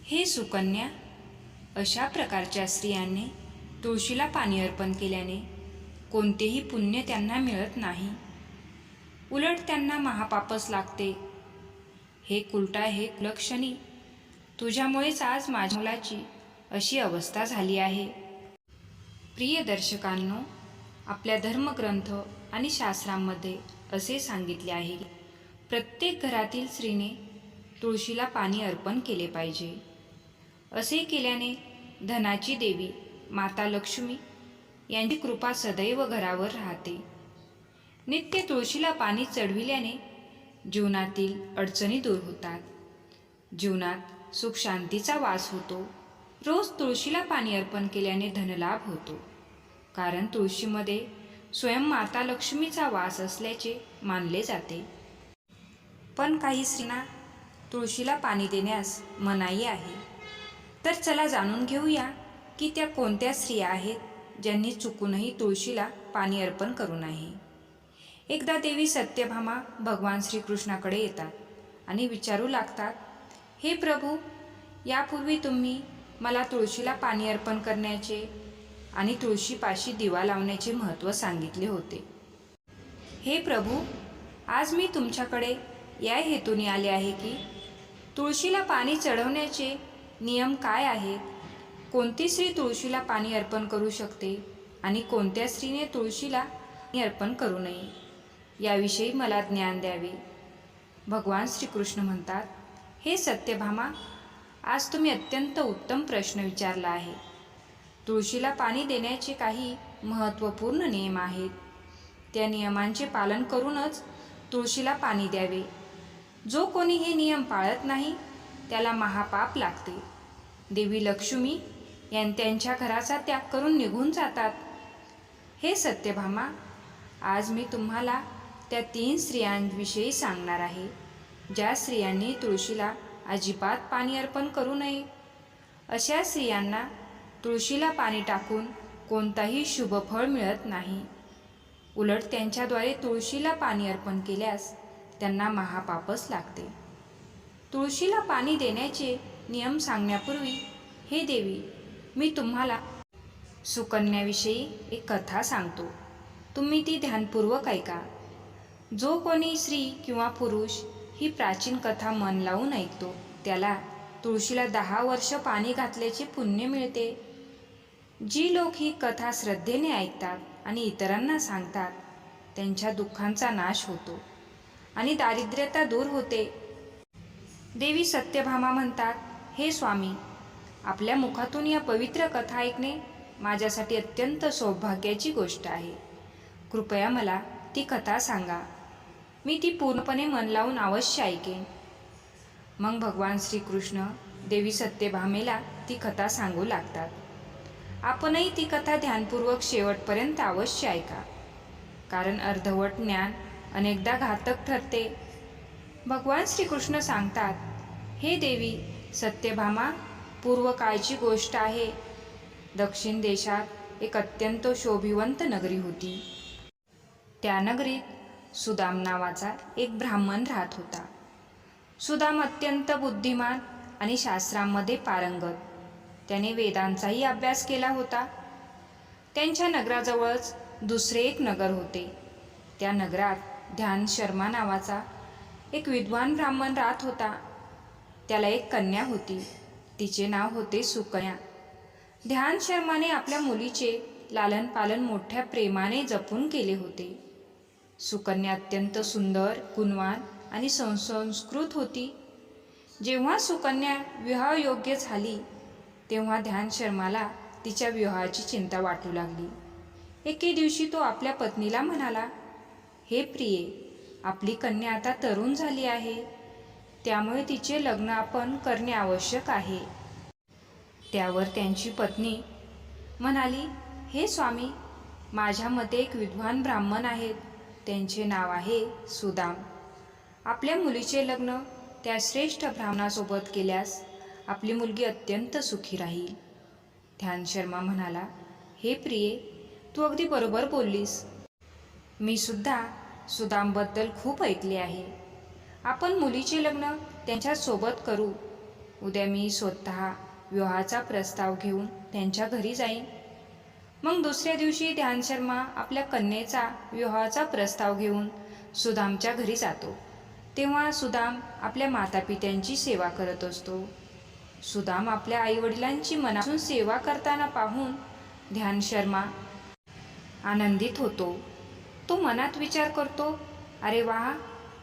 हे सुकन्या, अशा प्रकारच्या स्त्रियांनी तुळशीला पाणी अर्पण केल्याने कोणतेही पुण्य त्यांना मिळत नाही, उलट त्यांना महापापच लागते. हे कुलटा, हे कुलक्षणी, तुझ्यामुळेच आज माझ्या मुलाची अशी अवस्था झाली आहे. प्रिय दर्शकांनो, आपल्या धर्मग्रंथ आणि शास्त्रांमध्ये असे सांगितले आहे की प्रत्येक घरातील स्त्रीने तुळशीला पाणी अर्पण केले पाहिजे. असे केल्याने धनाची देवी माता लक्ष्मी यांची कृपा सदैव घरावर राहते. नित्य तुळशीला पाणी चढविल्याने जीवनातील अडचणी दूर होतात, जीवनात सुख शांतीचा वास होतो. रोज तुळशीला पाणी अर्पण केल्याने धनलाभ होतो, कारण तुळशीमध्ये स्वयं माता लक्ष्मीचा वास असल्याचे मानले जाते. पण काही स्त्रियांना तुळशीला पाणी देण्यास मनाई आहे. तर चला जाणून घेऊया की त्या कोणत्या स्त्रिया आहेत ज्यांनी चुकूनही तुळशीला पाणी अर्पण करू नये. एकदा देवी सत्यभामा भगवान श्रीकृष्णाकडे येतात आणि विचारू लागतात, हे प्रभू, यापूर्वी तुम्ही मला तुळशीला पाणी अर्पण करण्याचे आणि तुळशीपाशी दिवा लावण्याचे महत्त्व सांगितले होते. हे प्रभू, आज मी तुमच्याकडे या हेतूने आले आहे की तुळशीला पाणी चढवण्याचे नियम काय आहेत, कोणती स्त्री तुळशीला पाणी अर्पण करू शकते आणि कोणत्या स्त्रीने तुळशीला पाणी अर्पण करू नये, याविषयी मला ज्ञान द्यावे. भगवान श्रीकृष्ण म्हणतात, हे सत्यभामा, आज तुम्ही अत्यंत उत्तम प्रश्न विचारला आहे. तुळशीला पाणी देण्याचे काही महत्त्वपूर्ण नियम आहेत. त्या नियमांचे पालन करूनच तुळशीला पाणी द्यावे. जो कोणी हे नियम पाळत नाही त्याला महापाप लागते. देवी लक्ष्मी त्यांच्या घराचा त्याग करून निघून जातात. हे सत्यभामा, आज मी तुम्हाला त्या 3 स्त्रियांविषयी सांगणार आहे ज्या स्त्रियांनी तुळशीला अजिबात पाणी अर्पण करू नये. अशा स्त्रियांना तुळशीला पाणी टाकून कोणताही शुभफळ मिळत नाही, उलट त्यांच्याद्वारे तुळशीला पाणी अर्पण केल्यास त्यांना महापापच लागते. तुळशीला पाणी देण्याचे नियम सांगण्यापूर्वी हे देवी, मी तुम्हाला सुकन्याविषयी एक कथा सांगतो. तुम्ही ती ध्यानपूर्वक ऐका. जो कोणी स्त्री किंवा पुरुष ही प्राचीन कथा मन लावून ऐकतो त्याला तुळशीला 10 वर्ष पाणी घातल्याचे पुण्य मिळते. जी लोक ही कथा श्रद्धेने ऐकतात आणि इतरांना सांगतात त्यांच्या दुःखांचा नाश होतो आणि दारिद्र्यता दूर होते. देवी सत्यभामा म्हणतात, हे स्वामी, आपल्या मुखातून या पवित्र कथा ऐकणे माझ्यासाठी अत्यंत सौभाग्याची गोष्ट आहे. कृपया मला ती कथा सांगा. मी ती पूर्णपणे मन लावून अवश्य ऐकेन. मग भगवान श्रीकृष्ण देवी सत्यभामेला ती कथा सांगू लागतात. आपणही ती कथा ध्यानपूर्वक शेवटपर्यंत अवश्य ऐका, कारण अर्धवट ज्ञान अनेकदा घातक ठरते. भगवान श्रीकृष्ण सांगतात, हे देवी सत्यभामा, पूर्वकाळची गोष्ट आहे. दक्षिण देशात एक अत्यंत शोभिवंत नगरी होती. त्या नगरीत सुदाम नावाचा एक ब्राह्मण राहत होता. सुदाम अत्यंत बुद्धिमान आणि शास्त्रांमध्ये पारंगत. त्याने वेदांचाही अभ्यास केला होता. त्यांच्या नगराजवळच दुसरे एक नगर होते. त्या नगरात ध्यान शर्मा नावाचा एक विद्वान ब्राह्मण राहत होता. त्याला एक कन्या होती. तिचे नाव होते सुकन्या. ध्यान शर्माने आपल्या मुलीचे लालन पालन मोठ्या प्रेमाने जपून केले होते. सुकन्या अत्यंत सुंदर, गुणवान आणि सुसंस्कृत होती. जेव्हा सुकन्या विवाहयोग्य झाली तेव्हा ध्यान शर्माला तिच्या विवाहाची चिंता वाटू लागली. एके दिवशी तो आपल्या पत्नीला म्हणाला, हे प्रिये, आपली कन्या आता तरुण झाली आहे, त्यामुळे तिचे लग्न आपण करणे आवश्यक आहे. त्यावर त्यांची पत्नी म्हणाली, हे स्वामी, माझ्या मते एक विद्वान ब्राह्मण आहेत. त्यांचे नाव आहे सुदाम. आपल्या मुलीचे लग्न त्या श्रेष्ठ ब्राह्मणासोबत केल्यास आपली मुलगी अत्यंत सुखी राहील. ध्यान शर्मा म्हणाला, हे प्रिये, तू अगदी बरोबर बोललीस. मी सुद्धा सुदामबद्दल खूप ऐकले आहे. आपण मुलीचे लग्न त्यांच्यासोबत करू. उद्या मी स्वतः विवाहाचा प्रस्ताव घेऊन त्यांच्या घरी जाईन. मग दुसऱ्या दिवशी ध्यानशर्मा आपल्या कन्येचा विवाहाचा प्रस्ताव घेऊन सुदामच्या घरी जातो. तेव्हा सुदाम आपल्या मातापित्यांची सेवा करत असतो. सुदाम आपल्या आईवडिलांची मनापासून सेवा करताना पाहून ध्यानशर्मा आनंदित होतो. तो मनात विचार करतो, अरे वा,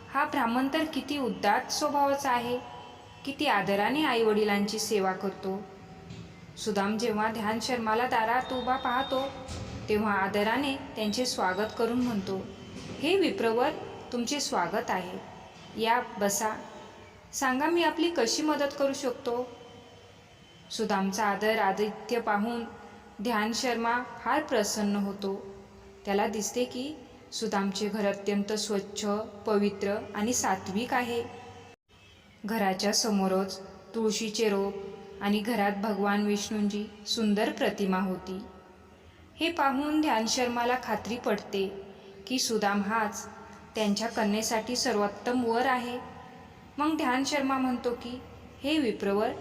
हा ब्राह्मण तर किती उदात्त स्वभावाचा आहे, किती आदराने आईवडिलांची सेवा करतो. सुदाम जेव्हा ध्यानशर्माला दारात उभा पाहतो तेव्हा आदराने त्यांचे स्वागत करून म्हणतो, हे विप्रवर, तुमचे स्वागत आहे. या, बसा. सांगा, मी आपली कशी मदत करू शकतो. सुदामचा आदर आतिथ्य पाहून ध्यानशर्मा फार प्रसन्न होतो. त्याला दिसते की सुदामचे घर अत्यंत स्वच्छ, पवित्र आणि सात्विक आहे. घराच्या समोरच तुळशीचे रोप आणि घरात भगवान विष्णूंची सुंदर प्रतिमा होती. हे पाहून ध्यानशर्माला खात्री पडते की सुदाम हाच त्यांच्या कन्येसाठी सर्वोत्तम वर आहे. मग ध्यानशर्मा म्हणतो की, हे विप्रवर,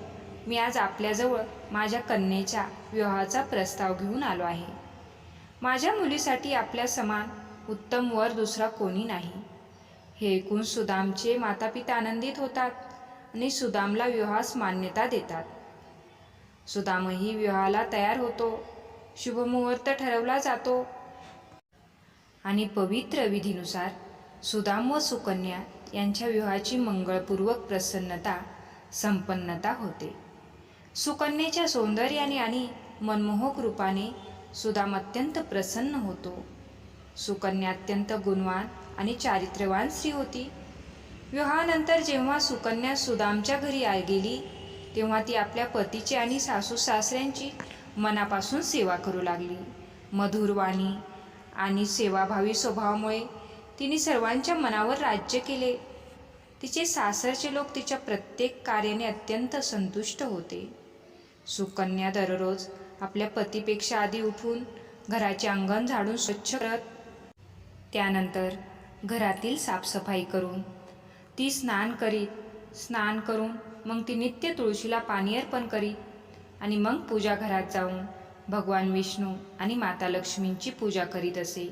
मी आज आपल्याजवळ माझ्या कन्येच्या विवाहाचा प्रस्ताव घेऊन आलो आहे. माझ्या मुलीसाठी आपल्या समान उत्तम वर दुसरा कोणी नाही. हे ऐकून सुदामचे मातापिता आनंदित होतात आणि सुदामला विवाहास मान्यता देतात. सुदामही विवाहाला तयार होतो. शुभमुहूर्त ठरवला जातो आणि पवित्र विधीनुसार सुदाम व सुकन्या यांच्या विवाहाची मंगळपूर्वक प्रसन्नता संपन्नता होते. सुकन्येच्या सौंदर्याने आणि मनमोहक रूपाने सुदाम अत्यंत प्रसन्न होतो. सुकन्या अत्यंत गुणवान आणि चारित्र्यवान स्त्री होती. विवाहानंतर जेव्हा सुकन्या सुदामच्या घरी गेली तेव्हा ती आपल्या पतीची आणि सासू सासऱ्यांची मनापासून सेवा करू लागली. मधुर वाणी आणि सेवाभावी स्वभावामुळे तिने सर्वांच्या मनावर राज्य केले. तिचे सासरचे लोक तिच्या प्रत्येक कार्याने अत्यंत संतुष्ट होते. सुकन्या दररोज आपल्या पतीपेक्षा आधी उठून घराचे अंगण झाडून स्वच्छ करत, त्यानंतर घरातील साफसफाई करून ती स्नान करून मग ती नित्य तुळशीला पाणी अर्पण करीत आणि मग पूजा घरात जाऊन भगवान विष्णू आणि माता लक्ष्मींची पूजा करीत असे.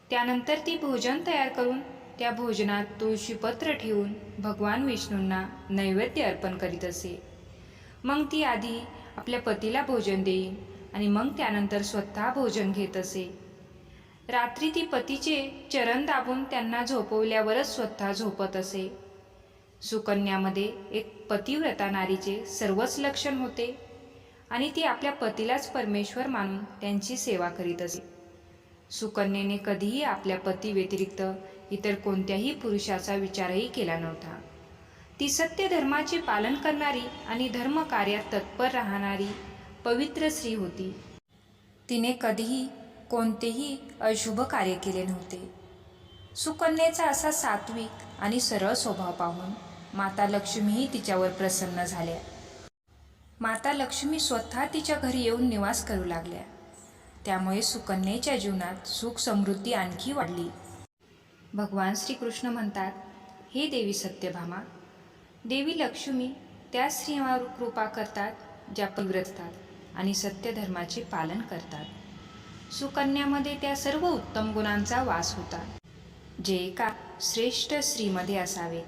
त्यानंतर ती भोजन तयार करून त्या भोजनात तुळशीपत्र ठेवून भगवान विष्णूंना नैवेद्य अर्पण करीत असे. मग ती आधी आपल्या पतीला भोजन देईन आणि मग त्यानंतर स्वतः भोजन घेत असे. रात्री ती पतीचे चरण दाबून त्यांना झोपवल्यावरच स्वतः झोपत असे. सुकन्यामध्ये एक पतिव्रता नारीचे सर्वच लक्षण होते आणि ती आपल्या पतीलाच परमेश्वर मानून त्यांची सेवा करीत असे. सुकन्येने कधीही आपल्या पती व्यतिरिक्त इतर कोणत्याही पुरुषाचा विचारही केला नव्हता. ती सत्य धर्माचे पालन करणारी आणि धर्म कार्यात तत्पर राहणारी पवित्र स्त्री होती. तिने कधीही कोणतेही अशुभ कार्य केले नव्हते. सुकन्येचा असा सात्विक आणि सरळ स्वभाव पाहून माता लक्ष्मीही तिच्यावर प्रसन्न झाल्या. माता लक्ष्मी स्वतः तिच्या घरी येऊन निवास करू लागल्या. त्यामुळे सुकन्येच्या जीवनात सुख समृद्धी आणखी वाढली. भगवान श्रीकृष्ण म्हणतात, हे देवी सत्यभामा, देवी लक्ष्मी त्या स्त्रियांवर कृपा करतात ज्या पवित्र असतात आणि सत्य धर्माचे पालन करतात. सुकन्यामध्ये त्या सर्व उत्तम गुणांचा वास होता जे एका श्रेष्ठ स्त्रीमध्ये असावे.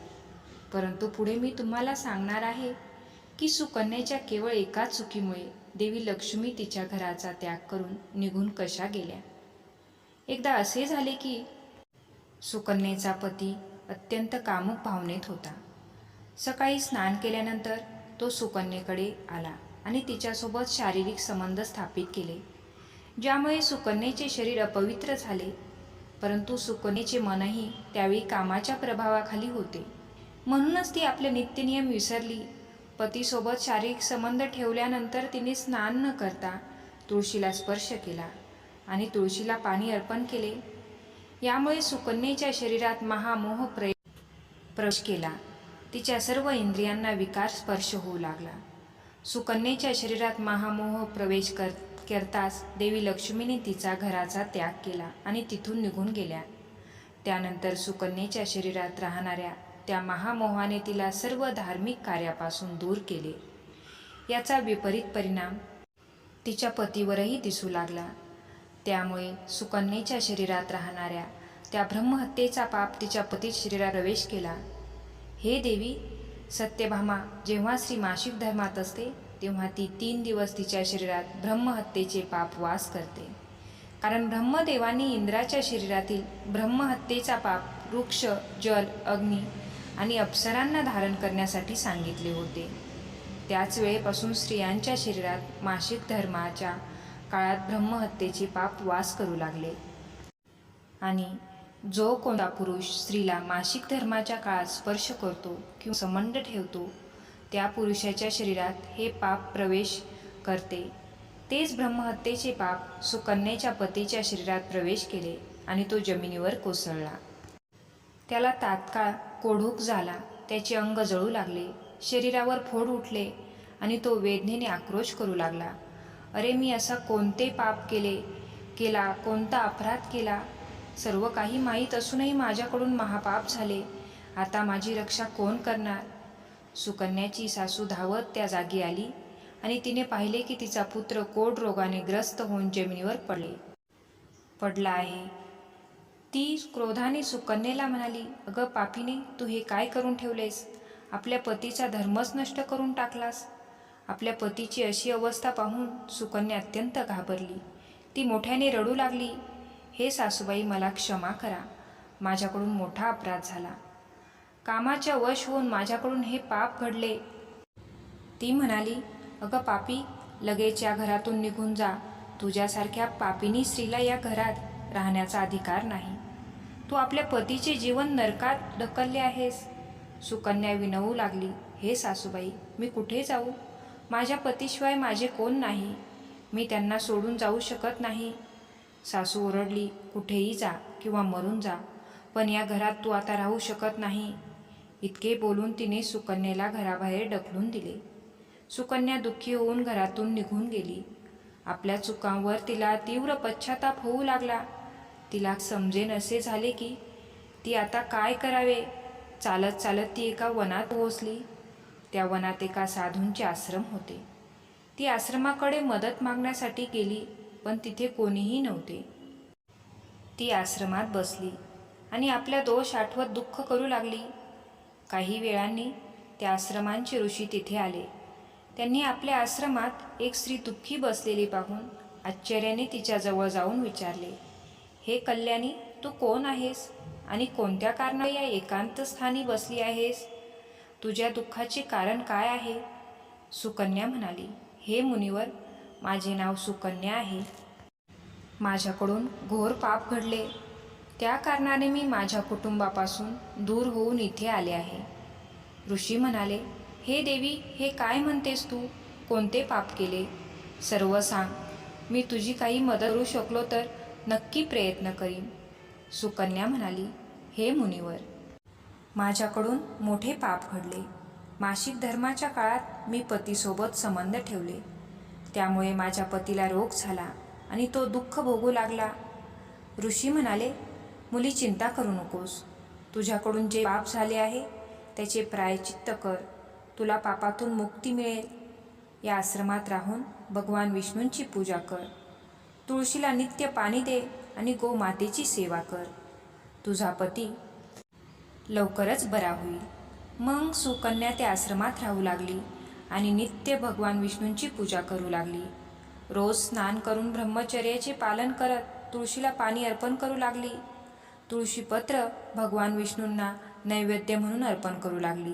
परंतु पुढे मी तुम्हाला सांगणार आहे की सुकन्येच्या केवळ एका चुकीमुळे देवी लक्ष्मी तिच्या घराचा त्याग करून निघून कशा गेल्या. एकदा असे झाले की सुकन्येचा पती अत्यंत कामुक भावनेत होता. सकाळी स्नान केल्यानंतर तो सुकन्येकडे आला आणि तिच्यासोबत शारीरिक संबंध स्थापित केले, ज्यामुळे सुकन्येचे शरीर अपवित्र झाले. परंतु सुकन्येचे मनही त्यावेळी कामाच्या प्रभावाखाली होते. म्हणूनच ती आपले नित्यनियम विसरली. पतीसोबत शारीरिक संबंध ठेवल्यानंतर तिने स्नान न करता तुळशीला स्पर्श केला आणि तुळशीला पाणी अर्पण केले. यामुळे सुकन्येच्या शरीरात महामोह प्रवेश केला. तिच्या सर्व इंद्रियांना विकार स्पर्श होऊ लागला. सुकन्येच्या शरीरात महामोह प्रवेश करताच देवी लक्ष्मीने तिचा घराचा त्याग केला आणि तिथून निघून गेल्या. त्यानंतर सुकन्येच्या शरीरात राहणाऱ्या त्या महामोहाने तिला सर्व धार्मिक कार्यापासून दूर केले. याचा विपरीत परिणाम तिच्या पतीवरही दिसू लागला. त्यामुळे सुकन्येच्या शरीरात राहणाऱ्या त्या ब्रह्महत्येचा पाप तिच्या पती शरीरात प्रवेश केला. हे देवी, सत्यभामा जेव्हा श्री मासिक धर्मात असते तेव्हा ती 3 दिवस तिच्या शरीरात ब्रह्महत्येचे पाप वास करते. कारण ब्रह्मदेवांनी इंद्राच्या शरीरातील ब्रह्महत्येचा पाप वृक्ष, जल, अग्नी आणि अप्सरांना धारण करण्यासाठी सांगितले होते. त्याच वेळेपासून स्त्रियांच्या शरीरात मासिक धर्माच्या काळात ब्रह्महत्येचे पाप वास करू लागले. आणि जो कोणता पुरुष स्त्रीला मासिक धर्माच्या काळात स्पर्श करतो किंवा संबंध ठेवतो त्या पुरुषाच्या शरीरात हे पाप प्रवेश करते. तेच ब्रह्महत्येचे पाप सुकन्येच्या पतीच्या शरीरात प्रवेश केले आणि तो जमिनीवर कोसळला. त्याला तात्काळ कोढूक झाला, त्याचे अंग जळू लागले, शरीरावर फोड उठले आणि तो वेदनेने आक्रोश करू लागला. अरे, मी असा कोणते पाप केला, कोणता अपराध केला? सर्व काही माहीत असूनही माझ्याकडून महापाप झाले. आता माझी रक्षा कोण करणार? सुकन्याची सासू धावत त्या जागी आली आणि तिने पाहिले की तिचा पुत्र कोढ रोगाने ग्रस्त होऊन जमिनीवर पडला आहे. ती क्रोधाने सुकन्येला म्हणाली, अगं पापीने, तू हे काय करून ठेवलेस? आपल्या पतीचा धर्मच नष्ट करून टाकलास. आपल्या पतीची अशी अवस्था पाहून सुकन्या अत्यंत घाबरली. ती मोठ्याने रडू लागली, हे सासूबाई, मला क्षमा करा. माझ्याकडून मोठा अपराध झाला. कामाच्या वश होऊन माझ्याकडून हे पाप घडले. ती म्हणाली, अगं पापी, लगेच या घरातून निघून जा. तुझ्यासारख्या पापिनी स्त्रीला या घरात राहण्याचा अधिकार नाही. तू आपल्या पतीचे जीवन नरकात ढकलले आहेस. सुकन्या विनवू लागली, हे सासूबाई, मी कुठे जाऊ? माझ्या पतीशिवाय माझे कोण नाही. मी त्यांना सोडून जाऊ शकत नाही. सासू ओरडली, कुठेही जा किंवा मरून जा, पण या घरात तू आता राहू शकत नाही. इतके बोलून तिने सुकन्येला घराबाहेर ढकलून दिले. सुकन्या दुःखी होऊन घरातून निघून गेली. आपल्या चुकांवर तिला तीव्र पश्चाताप होऊ लागला. तिला समजेन असे झाले की ती आता काय करावे. चालत चालत ती एका वनात पोहोचली. त्या वनात एका साधूंचे आश्रम होते. ती आश्रमाकडे मदत मागण्यासाठी गेली, पण तिथे कोणीही नव्हते. ती आश्रमात बसली आणि आपल्या दोष आठवत दुःख करू लागली. काही वेळांनी त्या आश्रमांचे ऋषी तिथे आले. त्यांनी आपल्या आश्रमात एक स्त्री दुःखी बसलेली पाहून आश्चर्याने तिच्याजवळ जाऊन विचारले, हे कल्याणी, तू कोण आहेस आणि कोणत्या कारणाने या एकांत स्थानी बसली आहेस? तुझ्या दुःखाचे कारण काय आहे? सुकन्या म्हणाली, हे मुनिवर, माझे नाव सुकन्या आहे. माझ्याकडून घोर पाप घडले. त्या कारणाने मी माझ्या कुटुंबापासून दूर होऊन इथे आले आहे. ऋषी म्हणाले, हे देवी, हे काय म्हणतेस तू? कोणते पाप केले? सर्व सांग. मी तुझी काही मदत करू शकलो तर नक्की प्रयत्न करीन. सुकन्या म्हणाली, हे मुनिवर, माझ्याकडून मोठे पाप घडले. मासिक धर्माच्या काळात मी पतीसोबत संबंध ठेवले. त्यामुळे माझ्या पतीला रोग झाला आणि तो दुःख भोगू लागला. ऋषी म्हणाले, मुली, चिंता करू नकोस. तुझ्याकडून जे पाप झाले आहे त्याचे प्रायश्चित्त कर. तुला पापातून मुक्ती मिळेल. या आश्रमात राहून भगवान विष्णूंची पूजा कर. तुळशीला नित्य पाणी दे आणि गोमातेची सेवा कर. तुझा पती लवकरच बरा होईल. मग सुकन्या त्या आश्रमात राहू लागली आणि नित्य भगवान विष्णूंची पूजा करू लागली. रोज स्नान करून ब्रह्मचर्याचे पालन करत तुळशीला पाणी अर्पण करू लागली. तुळशीपत्र भगवान विष्णूंना नैवेद्य म्हणून अर्पण करू लागली.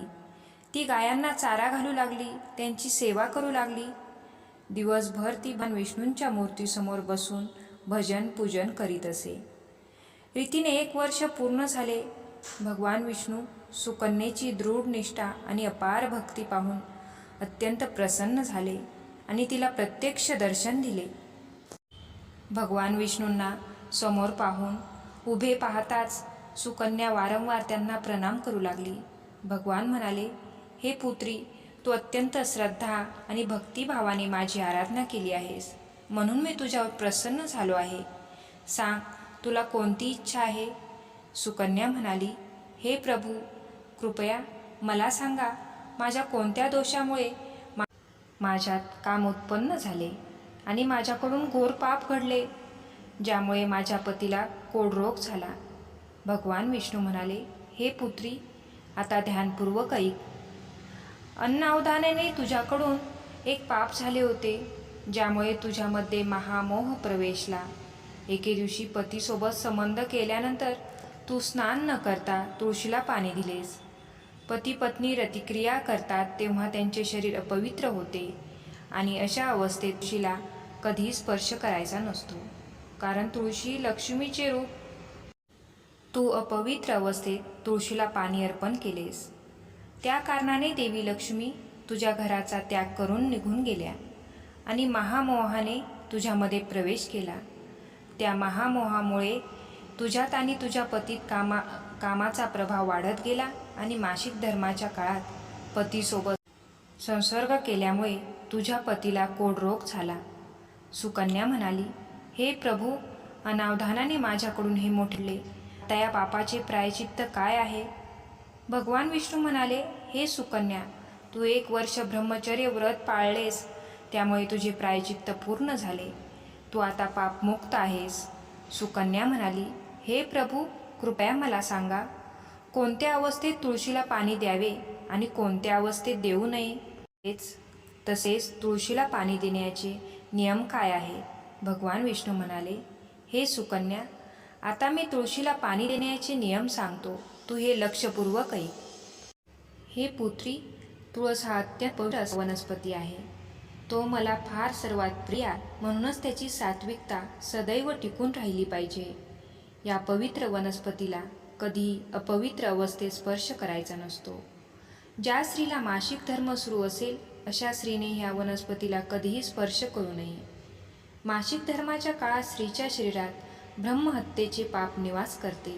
ती गायांना चारा घालू लागली, त्यांची सेवा करू लागली. दिवसभर ती भगवान विष्णूंच्या मूर्तीसमोर बसून भजन पूजन करीत असे. रीतीने 1 वर्ष पूर्ण झाले. भगवान विष्णू सुकन्येची दृढ निष्ठा आणि अपार भक्ती पाहून अत्यंत प्रसन्न झाले आणि तिला प्रत्यक्ष दर्शन दिले. भगवान विष्णूंना समोर पाहून उभे पाहताच सुकन्या वारंवार त्यांना प्रणाम करू लागली. भगवान म्हणाले, हे पुत्री, तू अत्यंत श्रद्धा आणि भक्तिभावाने माझी आराधना केली आहेस, म्हणून मी तुझ्यावर प्रसन्न झालो आहे. सांग, तुला कोणती इच्छा आहे? सुकन्या म्हणाली, हे प्रभू, कृपया मला सांगा, माझ्या कोणत्या दोषामुळे माझ्यात काम उत्पन्न झाले आणि माझ्याकडून घोर पाप घडले, ज्यामुळे माझ्या पतीला कोढरोग झाला. भगवान विष्णू म्हणाले, हे पुत्री, आता ध्यानपूर्वक ऐक. अनावधानाने तुझ्याकडून एक पाप झाले होते, ज्यामुळे तुझ्यामध्ये महामोह प्रवेशला. एके दिवशी पतीसोबत संबंध केल्यानंतर तू स्नान न करता तुळशीला पाणी दिलेस. पती पत्नी रतिक्रिया करतात तेव्हा त्यांचे शरीर अपवित्र होते आणि अशा अवस्थेत तुळशीला कधीही स्पर्श करायचा नसतो, कारण तुळशी लक्ष्मीचे रूप. तू अपवित्र अवस्थेत तुळशीला पाणी अर्पण केलेस. त्या कारणाने देवी लक्ष्मी तुझ्या घराचा त्याग करून निघून गेल्या आणि महामोहाने तुझ्यामध्ये प्रवेश केला. त्या महामोहामुळे तुझ्यात आणि तुझ्या पतीत कामाचा प्रभाव वाढत गेला आणि मासिक धर्माच्या काळात पतीसोबत संसर्ग केल्यामुळे तुझ्या पतीला कोढरोग झाला. सुकन्या म्हणाली, हे प्रभू, अनावधानाने माझ्याकडून हे मोठले. आता या पापाचे प्रायचित्त काय आहे? भगवान विष्णू म्हणाले, हे सुकन्या, तू 1 वर्ष ब्रह्मचर्य व्रत पाळलेस, त्यामुळे तुझे प्रायचित्त पूर्ण झाले. तू आता पापमुक्त आहेस. सुकन्या म्हणाली, हे प्रभू, कृपया मला सांगा, कोणत्या अवस्थेत तुळशीला पाणी द्यावे आणि कोणत्या अवस्थेत देऊ नये? तसेच तुळशीला पाणी देण्याचे नियम काय आहे? भगवान विष्णू म्हणाले, हे सुकन्या, आता मी तुळशीला पाणी देण्याचे नियम सांगतो. तू हे लक्षपूर्वक ऐक. हे पुत्री, तुळस हा अत्यंत पवित्र वनस्पती आहे. तो मला फार सर्वात प्रिय आहे, म्हणूनच त्याची सात्विकता सदैव टिकून राहिली पाहिजे. या पवित्र वनस्पतीला कधीही अपवित्र अवस्थेत स्पर्श करायचा नसतो. ज्या स्त्रीला मासिक धर्म सुरू असेल अशा स्त्रीने ह्या वनस्पतीला कधीही स्पर्श करू नये. मासिक धर्माच्या काळात स्त्रीच्या शरीरात ब्रह्महत्येचे पाप निवास करते.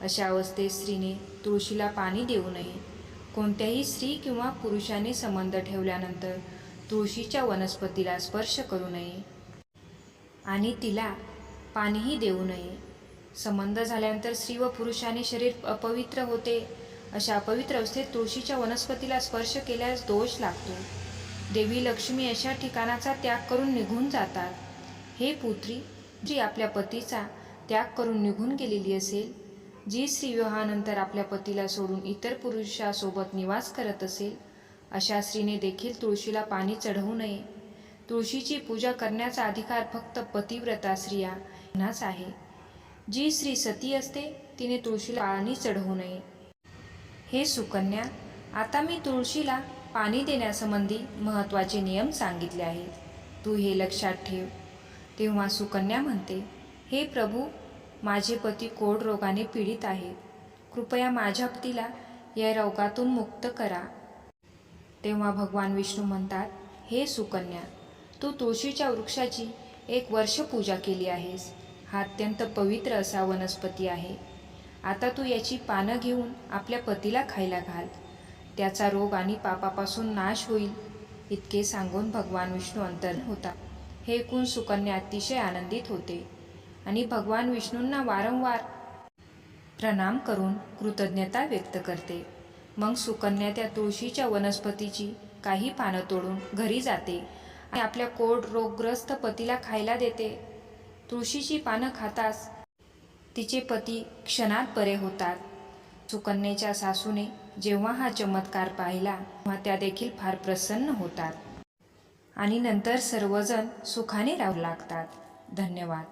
अशा अवस्थेत स्त्रीने तुळशीला पाणी देऊ नये. कोणत्याही स्त्री किंवा पुरुषाने संबंध ठेवल्यानंतर तुळशीच्या वनस्पतीला स्पर्श करू नये आणि तिला पाणीही देऊ नये. संबंध झाल्यानंतर स्त्री व पुरुषाने शरीर अपवित्र होते. अशा अपवित्र अवस्थेत तुळशीच्या वनस्पतीला स्पर्श केल्यास दोष लागतो. देवी लक्ष्मी अशा ठिकाणाचा त्याग करून निघून जातात. हे पुत्री, जी आपल्या पतीचा त्याग करून निघून गेलेली असेल, जी स्त्री विवाहानंतर आपल्या पतीला सोडून इतर पुरुषासोबत निवास करत असेल, अशा स्त्रीने देखील तुळशीला पाणी चढवू नये. तुळशीची पूजा करण्याचा अधिकार फक्त पतिव्रता स्त्रियांनाच आहे. जी स्त्री सती असते तिने तुळशीला पाणी चढवू नये. हे सुकन्या, आता मी तुळशीला पाणी देण्यासंबंधी महत्त्वाचे नियम सांगितले आहेत. तू हे लक्षात ठेव. तेव्हा सुकन्या म्हणते, हे प्रभू, माझे पती कोढ रोगाने पीडित आहेत. कृपया माझ्या पतीला या रोगातून मुक्त करा. तेव्हा भगवान विष्णू म्हणतात, हे सुकन्या, तू तुळशीच्या वृक्षाची 1 वर्ष पूजा केली आहेस. हा अत्यंत पवित्र असा वनस्पती आहे. आता तू याची पानं घेऊन आपल्या पतीला खायला घाल. त्याचा रोग आणि पापापासून नाश होईल. इतके सांगून भगवान विष्णू अंतर्धान होतात. हे ऐकून सुकन्या अतिशय आनंदित होते आणि भगवान विष्णूंना वारंवार प्रणाम करून कृतज्ञता व्यक्त करते. मग सुकन्या त्या तुळशीच्या वनस्पतीची काही पानं तोडून घरी जाते आणि आपल्या कोढ रोगग्रस्त पतीला खायला देते. तुळशीची पानं खाताच तिचे पती क्षणात बरे होतात. सुकन्येच्या सासूने जेव्हा हा चमत्कार पाहिला तेव्हा त्या देखील फार प्रसन्न होतात आणि नंतर सर्वजण सुखाने राहू लागतात. धन्यवाद.